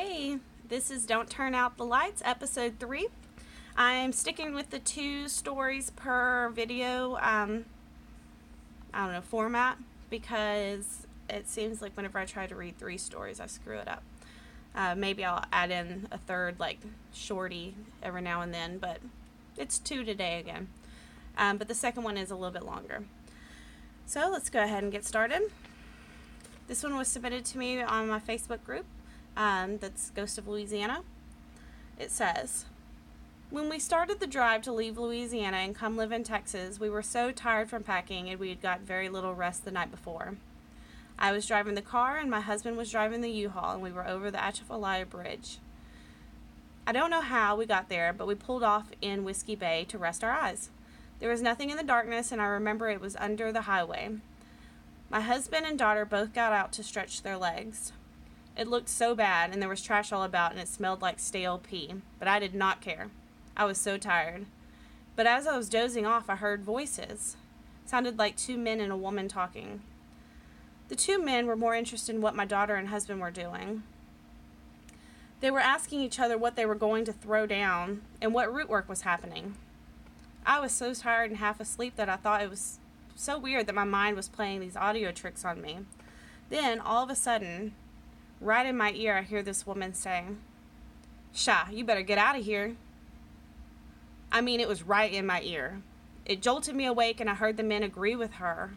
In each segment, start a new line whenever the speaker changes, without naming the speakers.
Hey, this is Don't Turn Out the Lights, episode 3. I'm sticking with the 2 stories per video, format, because it seems like whenever I try to read 3 stories, I screw it up. Maybe I'll add in a third, shorty every now and then, but it's 2 today again. But the second one is a little bit longer. So let's go ahead and get started. This one was submitted to me on my Facebook group. That's Ghost of Louisiana. It says, when we started the drive to leave Louisiana and come live in Texas, we were so tired from packing and we had got very little rest the night before. I was driving the car and my husband was driving the U-Haul, and we were over the Atchafalaya Bridge. I don't know how we got there, but we pulled off in Whiskey Bay to rest our eyes. There was nothing in the darkness, and I remember it was under the highway. My husband and daughter both got out to stretch their legs. It looked so bad, and there was trash all about, and it smelled like stale pee, but I did not care. I was so tired. But as I was dozing off, I heard voices. It sounded like 2 men and a woman talking. The 2 men were more interested in what my daughter and husband were doing. They were asking each other what they were going to throw down and what root work was happening. I was so tired and half asleep that I thought it was so weird that my mind was playing these audio tricks on me. Then, all of a sudden, right in my ear, I hear this woman saying, "Sha, you better get out of here." I mean, it was right in my ear. It jolted me awake, and I heard the men agree with her.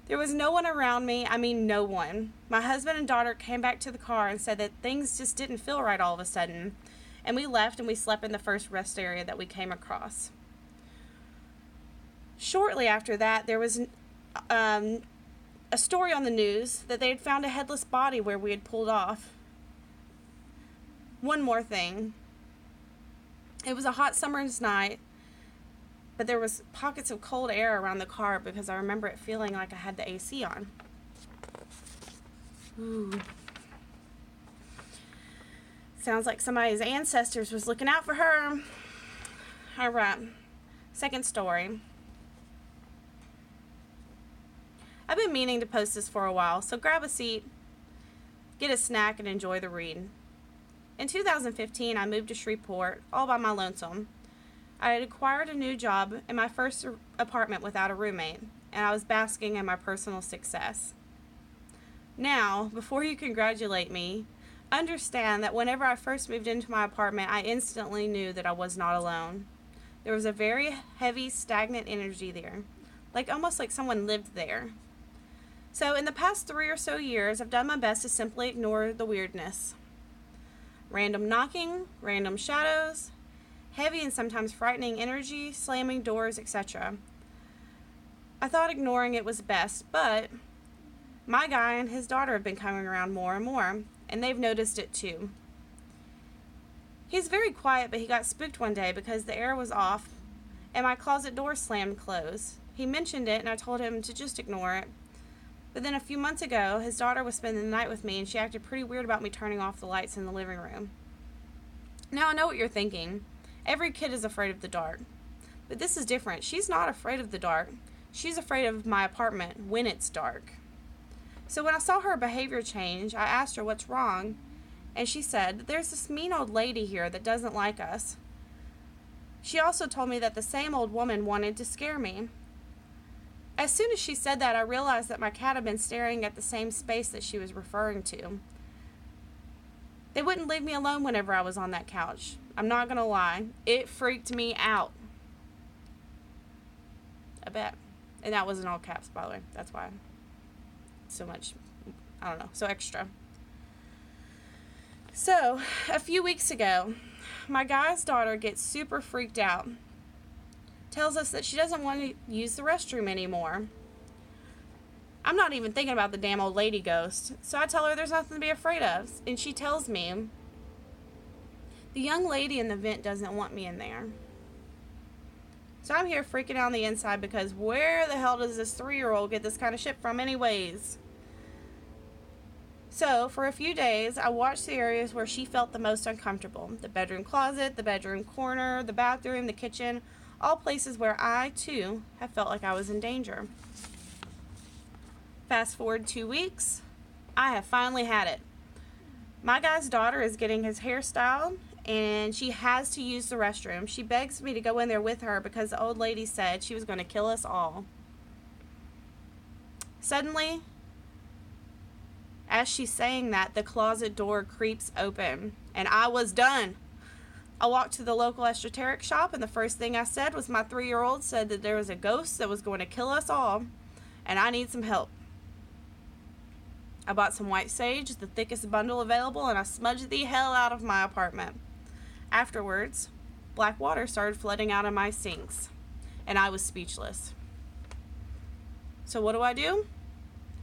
There was no one around me. I mean, no one. My husband and daughter came back to the car and said that things just didn't feel right all of a sudden. And we left and we slept in the first rest area that we came across. Shortly after that, there was a story on the news that they had found a headless body where we had pulled off. One more thing. It was a hot summer's night, but there was pockets of cold air around the car because I remember it feeling like I had the AC on. Ooh. Sounds like somebody's ancestors was looking out for her. Alright. Second story. I've been meaning to post this for a while, so grab a seat, get a snack, and enjoy the read. In 2015, I moved to Shreveport all by my lonesome. I had acquired a new job in my first apartment without a roommate, and I was basking in my personal success. Now, before you congratulate me, understand that whenever I first moved into my apartment, I instantly knew that I was not alone. There was a very heavy, stagnant energy there, almost like someone lived there. So in the past 3 or so years, I've done my best to simply ignore the weirdness. Random knocking, random shadows, heavy and sometimes frightening energy, slamming doors, etc. I thought ignoring it was best, but my guy and his daughter have been coming around more and more, and they've noticed it too. He's very quiet, but he got spooked one day because the air was off and my closet door slammed closed. He mentioned it and I told him to just ignore it. But then a few months ago, his daughter was spending the night with me and she acted pretty weird about me turning off the lights in the living room. Now I know what you're thinking. Every kid is afraid of the dark. But this is different. She's not afraid of the dark. She's afraid of my apartment when it's dark. So when I saw her behavior change, I asked her what's wrong, and she said, "There's this mean old lady here that doesn't like us." She also told me that the same old woman wanted to scare me. As soon as she said that, I realized that my cat had been staring at the same space that she was referring to. They wouldn't leave me alone whenever I was on that couch. I'm not going to lie. It freaked me out. I bet. And that was in all caps, by the way. That's why so much, so extra. So, a few weeks ago, my guy's daughter gets super freaked out. Tells us that she doesn't want to use the restroom anymore. I'm not even thinking about the damn old lady ghost, so I tell her there's nothing to be afraid of, and she tells me the young lady in the vent doesn't want me in there. So I'm here freaking out on the inside because where the hell does this 3-year-old get this kind of shit from anyways? So, for a few days, I watched the areas where she felt the most uncomfortable. The bedroom closet, the bedroom corner, the bathroom, the kitchen, all places where I, too, have felt like I was in danger. Fast forward 2 weeks, I have finally had it. My guy's daughter is getting his hair styled, and she has to use the restroom. She begs me to go in there with her because the old lady said she was going to kill us all. Suddenly, as she's saying that, the closet door creeps open, and I was done. I walked to the local esoteric shop, and the first thing I said was my 3-year-old said that there was a ghost that was going to kill us all, and I need some help. I bought some white sage, the thickest bundle available, and I smudged the hell out of my apartment. Afterwards, black water started flooding out of my sinks, and I was speechless. So what do?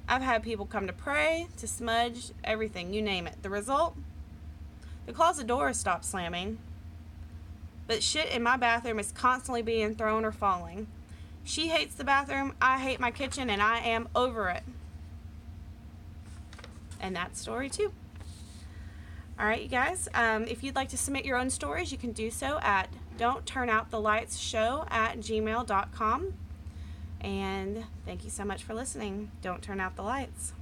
I've had people come to pray, to smudge, everything, you name it. The result? The closet door has stopped slamming, but shit in my bathroom is constantly being thrown or falling. She hates the bathroom, I hate my kitchen, and I am over it. And that's story 2. Alright, you guys, if you'd like to submit your own stories, you can do so at DontTurnOutTheLightsShow@gmail.com. And thank you so much for listening. Don't turn out the lights.